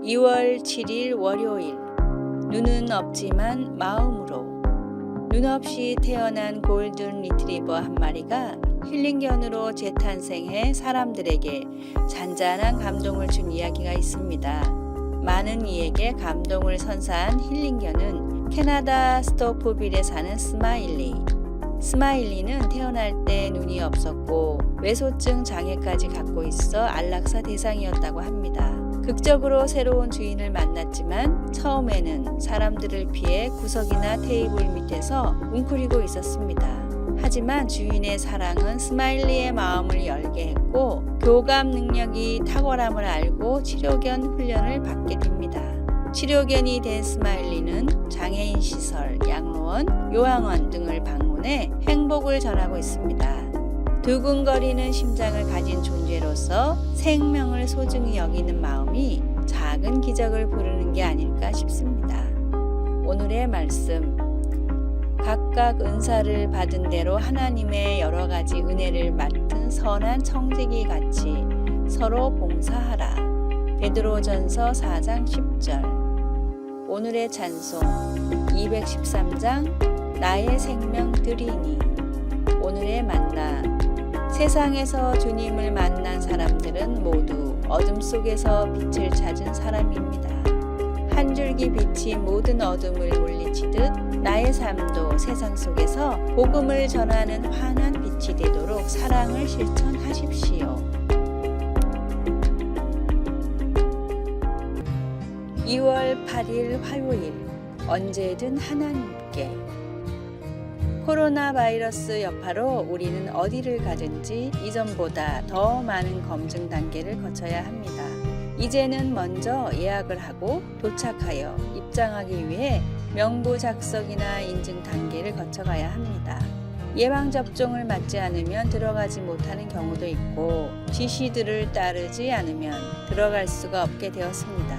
2월 7일 월요일. 눈은 없지만 마음으로. 눈 없이 태어난 골든 리트리버 한 마리가 힐링견으로 재탄생해 사람들에게 잔잔한 감동을 준 이야기가 있습니다. 많은 이에게 감동을 선사한 힐링견은 캐나다 스토프빌에 사는 스마일리. 스마일리는 태어날 때 눈이 없었고 외소증 장애까지 갖고 있어 안락사 대상이었다고 합니다. 극적으로 새로운 주인을 만났지만 처음에는 사람들을 피해 구석이나 테이블 밑에서 웅크리고 있었습니다. 하지만 주인의 사랑은 스마일리의 마음을 열게 했고 교감 능력이 탁월함을 알고 치료견 훈련을 받게 됩니다. 치료견이 된 스마일리는 장애인 시설, 양로원, 요양원 등을 방문해 행복을 전하고 있습니다. 두근거리는 심장을 가진 존재로서 생명을 소중히 여기는 마음이 작은 기적을 부르는 게 아닐까 싶습니다. 오늘의 말씀. 각각 은사를 받은 대로 하나님의 여러 가지 은혜를 맡은 선한 청지기 같이 서로 봉사하라. 베드로전서 4장 10절. 오늘의 찬송 213장 나의 생명 드리니. 오늘의 만나. 세상에서 주님을 만난 사람들은 모두 어둠 속에서 빛을 찾은 사람입니다. 한 줄기 빛이 모든 어둠을 물리치듯 나의 삶도 세상 속에서 복음을 전하는 환한 빛이 되도록 사랑을 실천하십시오. 2월 8일 화요일. 언제든 하나님께. 코로나 바이러스 여파로 우리는 어디를 가든지 이전보다 더 많은 검증 단계를 거쳐야 합니다. 이제는 먼저 예약을 하고 도착하여 입장하기 위해 명부 작성이나 인증 단계를 거쳐가야 합니다. 예방접종을 맞지 않으면 들어가지 못하는 경우도 있고 지시들을 따르지 않으면 들어갈 수가 없게 되었습니다.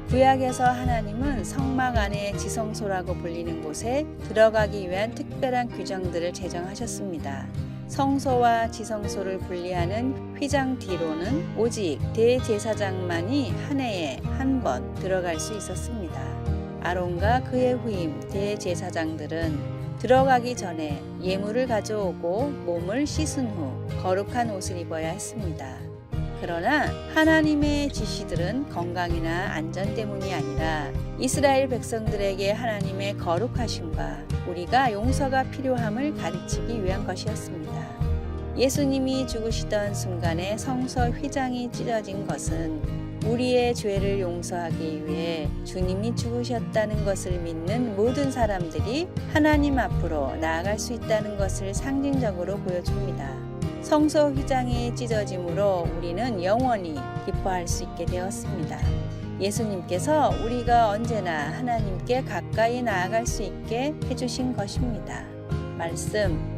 구약에서 하나님은 성막 안에 지성소라고 불리는 곳에 들어가기 위한 특별한 규정들을 제정하셨습니다. 성소와 지성소를 분리하는 휘장 뒤로는 오직 대제사장만이 한 해에 한 번 들어갈 수 있었습니다. 아론과 그의 후임 대제사장들은 들어가기 전에 예물을 가져오고 몸을 씻은 후 거룩한 옷을 입어야 했습니다. 그러나 하나님의 지시들은 건강이나 안전 때문이 아니라 이스라엘 백성들에게 하나님의 거룩하심과 우리가 용서가 필요함을 가르치기 위한 것이었습니다. 예수님이 죽으시던 순간에 성서 휘장이 찢어진 것은 우리의 죄를 용서하기 위해 주님이 죽으셨다는 것을 믿는 모든 사람들이 하나님 앞으로 나아갈 수 있다는 것을 상징적으로 보여줍니다. 성소 휘장이 찢어짐으로 우리는 영원히 기뻐할 수 있게 되었습니다. 예수님께서 우리가 언제나 하나님께 가까이 나아갈 수 있게 해주신 것입니다. 말씀.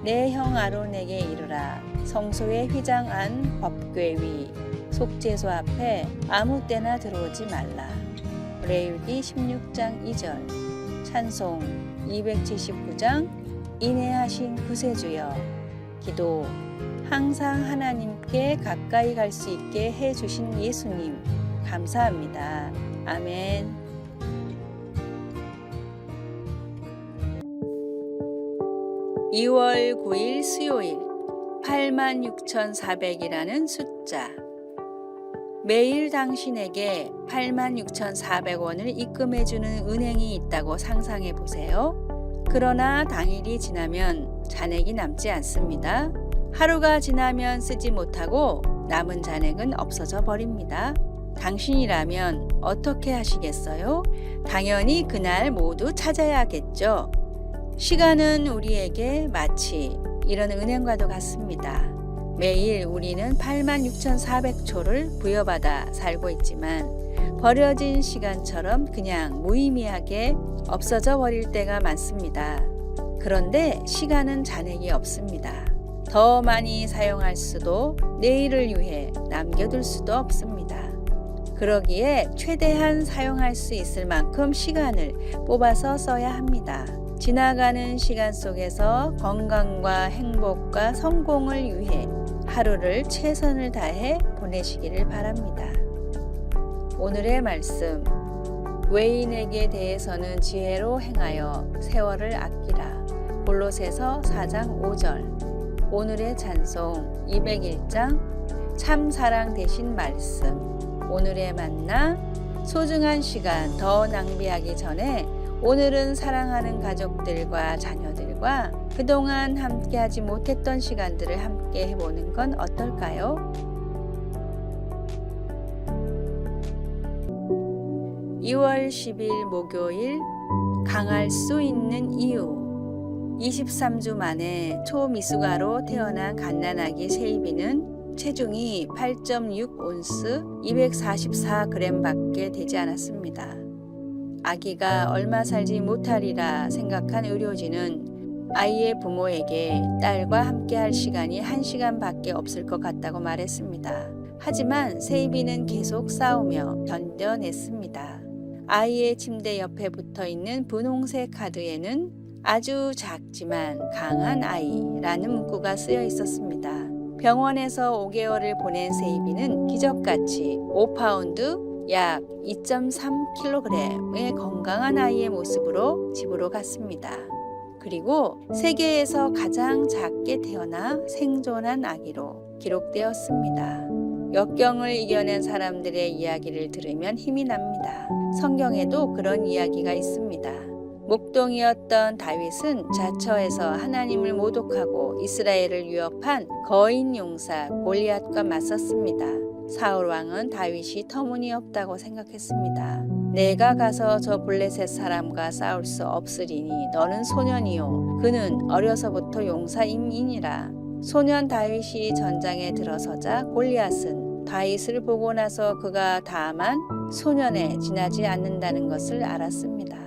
내 형 아론에게 이르라. 성소의 휘장 안 법궤 위 속죄소 앞에 아무 때나 들어오지 말라. 레위기 16장 2절. 찬송 279장 인애하신 구세주여. 기도. 항상 하나님께 가까이 갈 수 있게 해주신 예수님 감사합니다. 아멘. (2월 9일) 수요일. 86,400이라는 숫자. 매일 당신에게 86,400원을 입금해주는 은행이 있다고 상상해 보세요. 그러나 당일이 지나면 잔액이 남지 않습니다. 하루가 지나면 쓰지 못하고 남은 잔액은 없어져 버립니다. 당신이라면 어떻게 하시겠어요? 당연히 그날 모두 찾아야겠죠. 시간은 우리에게 마치 이런 은행과도 같습니다. 매일 우리는 86,400초를 부여받아 살고 있지만 버려진 시간처럼 그냥 무의미하게 없어져 버릴 때가 많습니다. 그런데 시간은 잔액이 없습니다. 더 많이 사용할 수도 내일을 위해 남겨둘 수도 없습니다. 그러기에 최대한 사용할 수 있을 만큼 시간을 뽑아서 써야 합니다. 지나가는 시간 속에서 건강과 행복과 성공을 위해 하루를 최선을 다해 보내시기를 바랍니다. 오늘의 말씀, 외인에게 대해서는 지혜로 행하여 세월을 아끼라. 골로새서 4장 5절. 오늘의 찬송 201장 참 사랑 되신 말씀. 오늘의 만나, 소중한 시간 더 낭비하기 전에 오늘은 사랑하는 가족들과 자녀들과 그동안 함께하지 못했던 시간들을 함께 해보는 건 어떨까요? 2월 10일 목요일, 강할 수 있는 이유. 23주 만에 초미숙아로 태어난 갓난아기 세이비는 체중이 8.6온스 244g 밖에 되지 않았습니다. 아기가 얼마 살지 못하리라 생각한 의료진은 아이의 부모에게 딸과 함께할 시간이 1시간 밖에 없을 것 같다고 말했습니다. 하지만 세이비는 계속 싸우며 견뎌냈습니다. 아이의 침대 옆에 붙어 있는 분홍색 카드에는 아주 작지만 강한 아이라는 문구가 쓰여 있었습니다. 병원에서 5개월을 보낸 세이비는 기적같이 5파운드 약 2.3kg의 건강한 아이의 모습으로 집으로 갔습니다. 그리고 세계에서 가장 작게 태어나 생존한 아기로 기록되었습니다. 역경을 이겨낸 사람들의 이야기를 들으면 힘이 납니다. 성경에도 그런 이야기가 있습니다. 목동이었던 다윗은 자처에서 하나님을 모독하고 이스라엘을 위협한 거인 용사 골리앗과 맞섰습니다. 사울 왕은 다윗이 터무니없다고 생각했습니다. 내가 가서 저 블레셋 사람과 싸울 수 없으리니 너는 소년이요 그는 어려서부터 용사임이니라. 소년 다윗이 전장에 들어서자 골리앗은 다윗을 보고 나서 그가 다만 소년에 지나지 않는다는 것을 알았습니다.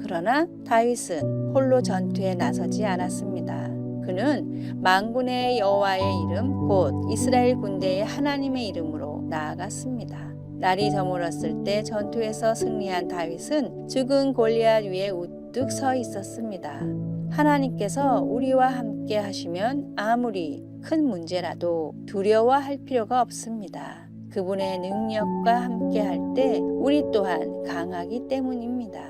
그러나 다윗은 홀로 전투에 나서지 않았습니다. 그는 만군의 여호와의 이름 곧 이스라엘 군대의 하나님의 이름으로 나아갔습니다. 날이 저물었을 때 전투에서 승리한 다윗은 죽은 골리앗 위에 우뚝 서 있었습니다. 하나님께서 우리와 함께 하시면 아무리 큰 문제라도 두려워할 필요가 없습니다. 그분의 능력과 함께 할 때 우리 또한 강하기 때문입니다.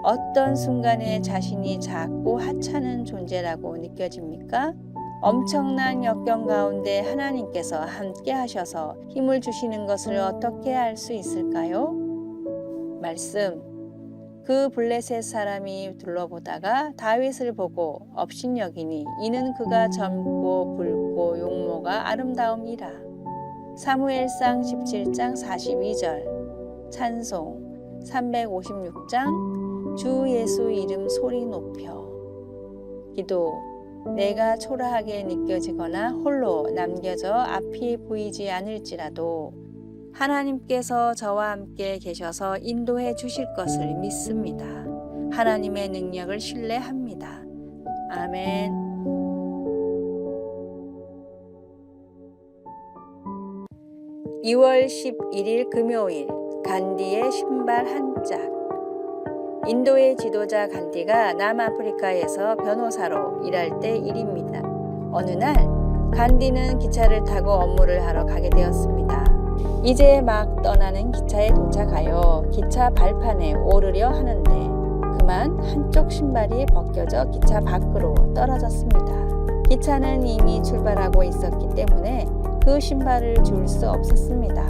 어떤 순간에 자신이 작고 하찮은 존재라고 느껴집니까? 엄청난 역경 가운데 하나님께서 함께 하셔서 힘을 주시는 것을 어떻게 알 수 있을까요? 말씀. 그 블레셋 사람이 둘러보다가 다윗을 보고 업신여기니 이는 그가 젊고 붉고 용모가 아름다움이라. 사무엘상 17장 42절. 찬송 356장 주 예수 이름 소리 높여. 기도. 내가 초라하게 느껴지거나 홀로 남겨져 앞이 보이지 않을지라도 하나님께서 저와 함께 계셔서 인도해 주실 것을 믿습니다. 하나님의 능력을 신뢰합니다. 아멘. (2월 11일) 금요일, 간디의 신발 한 짝. 인도의 지도자 간디가 남아프리카에서 변호사로 일할 때 일입니다. 어느 날 간디는 기차를 타고 업무를 하러 가게 되었습니다. 이제 막 떠나는 기차에 도착하여 기차 발판에 오르려 하는데 그만 한쪽 신발이 벗겨져 기차 밖으로 떨어졌습니다. 기차는 이미 출발하고 있었기 때문에 그 신발을 줄 수 없었습니다.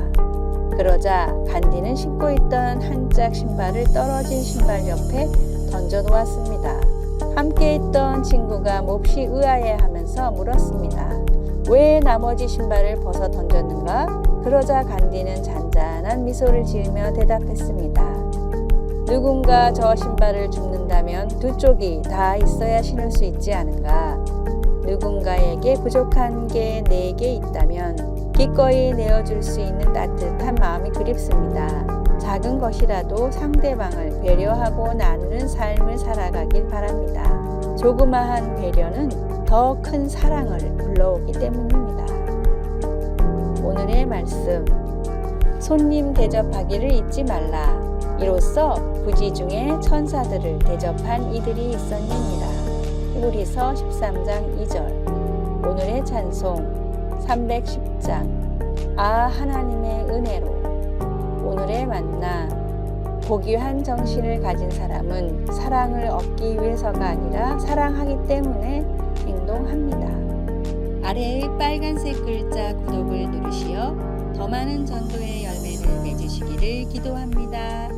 그러자 간디는 신고 있던 한 짝 신발을 떨어진 신발 옆에 던져 놓았습니다. 함께 있던 친구가 몹시 의아해하면서 물었습니다. 왜 나머지 신발을 벗어 던졌는가? 그러자 간디는 잔잔한 미소를 지으며 대답했습니다. 누군가 저 신발을 줍는다면 두 쪽이 다 있어야 신을 수 있지 않은가? 누군가에게 부족한 게 내게 있다면 기꺼이 내어줄 수 있는 따뜻한 마음이 그립습니다. 작은 것이라도 상대방을 배려하고 나누는 삶을 살아가길 바랍니다. 조그마한 배려는 더 큰 사랑을 불러오기 때문입니다. 오늘의 말씀. 손님 대접하기를 잊지 말라. 이로써 부지 중에 천사들을 대접한 이들이 있었느니라. 히브리서 13장 2절. 오늘의 찬송 310장. 아 하나님의 은혜로. 오늘의 만나. 고귀한 정신을 가진 사람은 사랑을 얻기 위해서가 아니라 사랑하기 때문에 행동합니다. 아래의 빨간색 글자 구독을 누르시어 더 많은 전도의 열매를 맺으시기를 기도합니다.